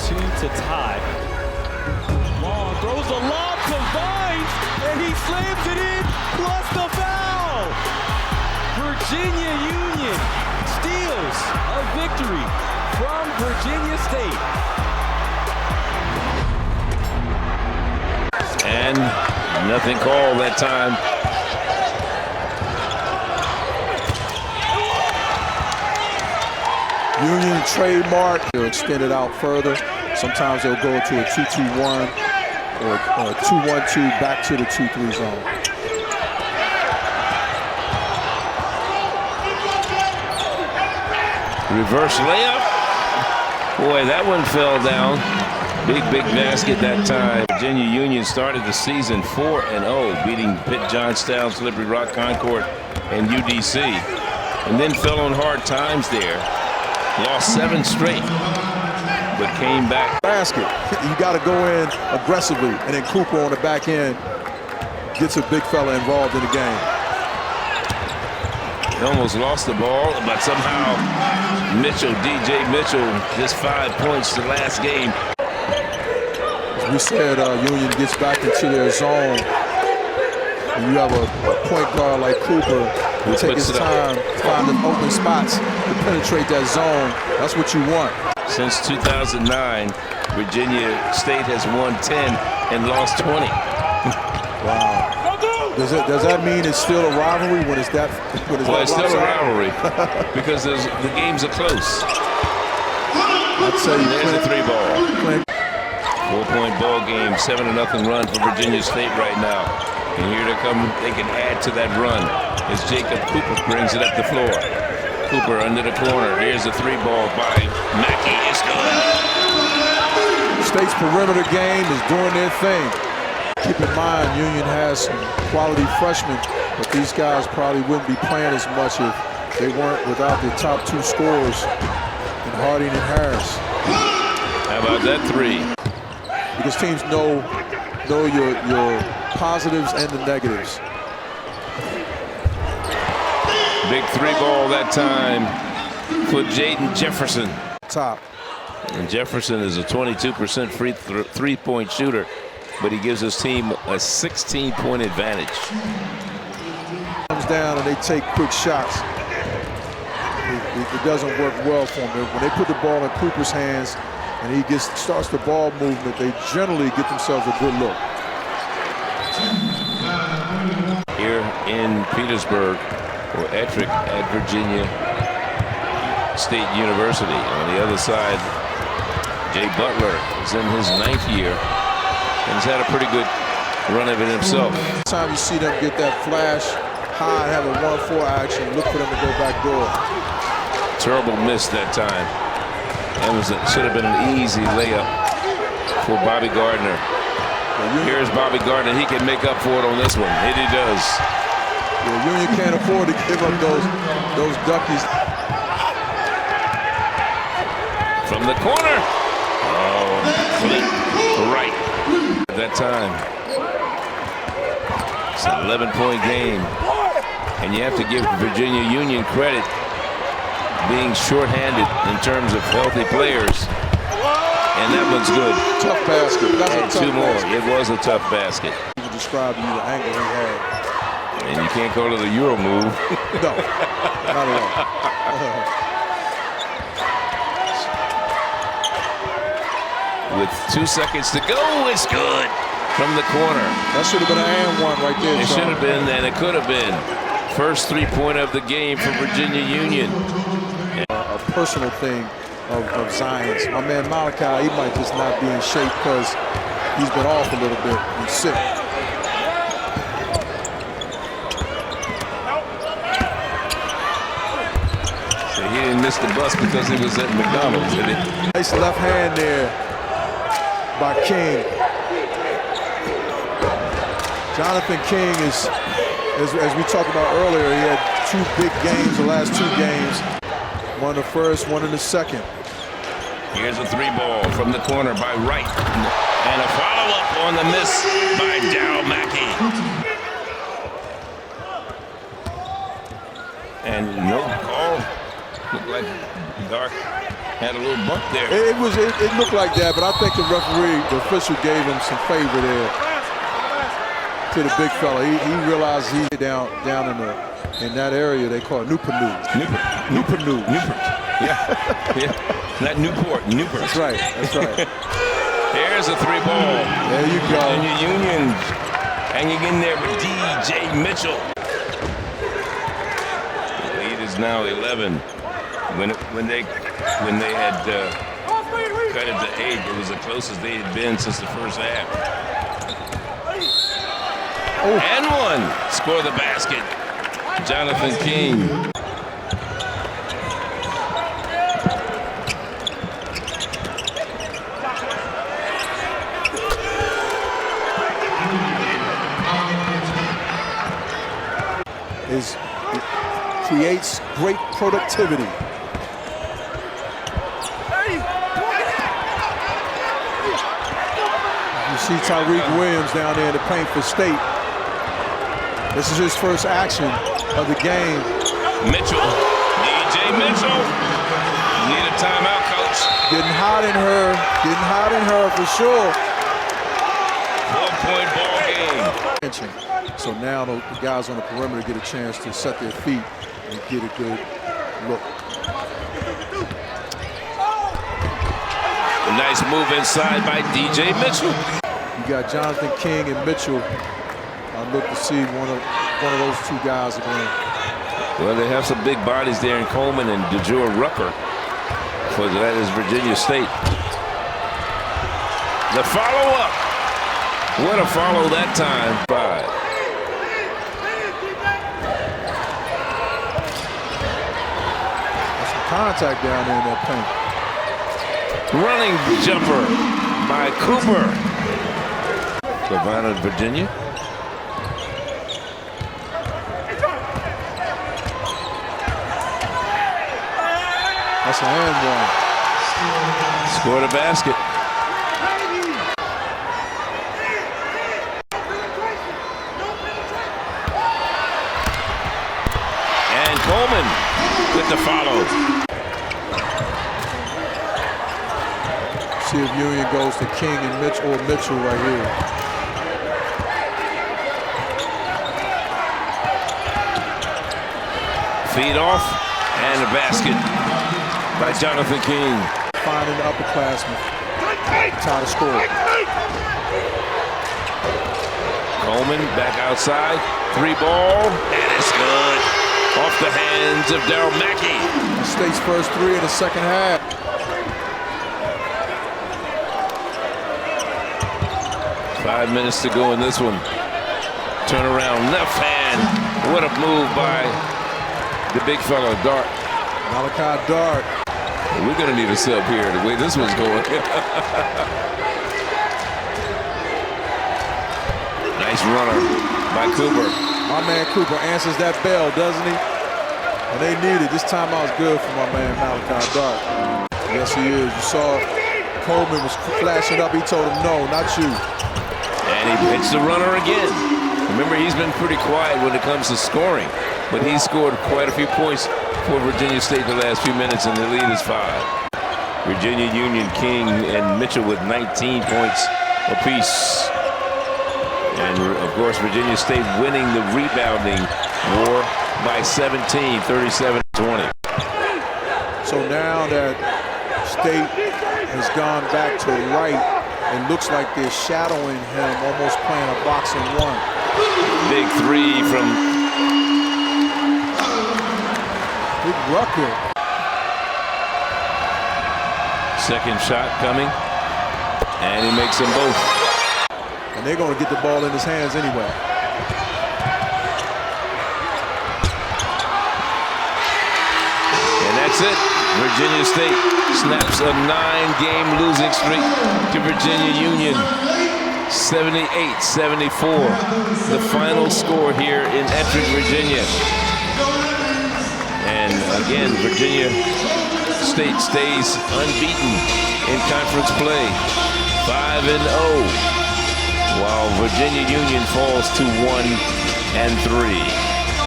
2 to tie. Long throws the lob to Vines, and he slams it in, plus the foul. Virginia Union steals a victory from Virginia State. And nothing called that time. Union trademark. They'll extend it out further. Sometimes they'll go to a 2-2-1 or a 2-1-2 back to the 2-3 zone. Reverse layup. Boy, that one fell down. Big basket that time. Virginia Union started the season 4-0, beating Pitt, Johnstown, Slippery Rock, Concord, and UDC. And then fell on hard times there. Lost 7 straight, but came back. Basket. You got to go in aggressively, and then Cooper on the back end gets a big fella involved in the game. He almost lost the ball, but somehow DJ Mitchell, just 5 points the last game. As we said, Union gets back into their zone. And you have a point guard like Cooper who takes his time, find them open spots to penetrate that zone. That's what you want. Since 2009, Virginia State has won 10 and lost 20. Wow. Does that mean it's still a rivalry when it's that? Well, it's still a rivalry because the games are close. I'd say there's a 3-ball. 4-point ball game, 7-0 run for Virginia State right now. And here they come, they can add to that run as Jacob Cooper brings it up the floor. Cooper under the corner. Here's a 3-ball by Mackey. It's good. State's perimeter game is doing their thing. Keep in mind, Union has some quality freshmen, but these guys probably wouldn't be playing as much if they weren't without their top 2 scorers in Harding and Harris. How about that 3? Because teams know your positives and the negatives. Big 3-ball that time for Jaden Jefferson. Top. And Jefferson is a 22% free 3-point shooter, but he gives his team a 16-point advantage. Comes down and they take quick shots. It doesn't work well for them. When they put the ball in Cooper's hands and he starts the ball movement, they generally get themselves a good look. Here in Petersburg, or Ettrick at Virginia State University. On the other side, Jay Butler is in his 9th year and has had a pretty good run of it himself. Every time you see them get that flash high, have a 1-4 action, look for them to go back door. Terrible miss that time. That should have been an easy layup for Bobby Gardner. Here's Bobby Gardner. He can make up for it on this one. And he does. Yeah, Union can't afford to give up those duckies. From the corner. Oh, flip right at that time. It's an 11-point game. And you have to give Virginia Union credit being shorthanded in terms of healthy players. And that one's good. Tough basket. That's a tough 2 more. basket. It was a tough basket. You describe to you the angle he had. And you can't call it a Euro move. No, not at all. With 2 seconds to go, it's good from the corner. That should have been an and one right there. It should have been, and it could have been. First 3-pointer of the game for Virginia Union. A personal thing of Zion's. My man Malachi, he might just not be in shape because he's been off a little bit. He's sick. So he didn't miss the bus because he was at McDonald's, did he? Nice left hand there by King. Jonathan King is, as we talked about earlier, he had 2 big games the last 2 games. One in the first, one in the second. Here's a 3-ball from the corner by Wright. And a follow-up on the miss by Darryl Mackey. And no call. Looked like Dark had a little bump there. It looked like that, but I think the referee, the official, gave him some favor there to the big fella. He realized he's down in that area they call it Newport. Yeah. Not Newport, Newport. That's right. There's a 3-ball. There you go. Virginia Union hanging in there with DJ Mitchell. The lead is now 11. When they had cut it to 8, it was the closest they had been since the first half. Oh. And one. Score the basket. Jonathan King. It creates great productivity. You see Tyreek Williams down there in the paint for State. This is his first action of the game. Mitchell, DJ Mitchell. Need a timeout, coach. Getting hot in her for sure. 4-point ball game. So now the guys on the perimeter get a chance to set their feet and get a good look. A nice move inside by DJ Mitchell. You got Jonathan King and Mitchell. I look to see one of those two guys again. Well, they have some big bodies there in Coleman and DeJour Rucker. For that is Virginia State. The follow-up. What a follow that time. 5. Contact down there in that paint. Running jumper by Cooper. Savannah, Virginia. That's a hand one. Scored a basket. And Coleman with the follow. See if Union goes to King and Mitchell right here. Feed off and a basket by Jonathan King. Finding the upperclassmen. Tie the score. Coleman back outside. 3-ball. And it's good. Off the hands of Daryl Mackey. State's first 3 in the second half. Five minutes to go in this one. Turn around, left hand. What a move by the big fella, Dart. Malachi Dart. We're going to need a sub here the way this one's going. Nice runner by Cooper. My man Cooper answers that bell, doesn't he? And they need it. This timeout's good for my man Malachi Dart. Yes, he is. You saw Coleman was flashing up. He told him, no, not you. And he hits the runner again. Remember, he's been pretty quiet when it comes to scoring, but he scored quite a few points for Virginia State the last few minutes, and the lead is 5. Virginia Union, King, and Mitchell with 19 points apiece. And, of course, Virginia State winning the rebounding war by 17, 37-20. So now that State has gone back to right, it looks like they're shadowing him, almost playing a boxing 1. Big 3 from Big Rucker. Second shot coming, and he makes them both. And they're going to get the ball in his hands anyway. And that's it. Virginia State snaps a 9-game losing streak to Virginia Union. 78-74. The final score here in Ettrick, Virginia. And again, Virginia State stays unbeaten in conference play. 5-0. While Virginia Union falls to 1-3.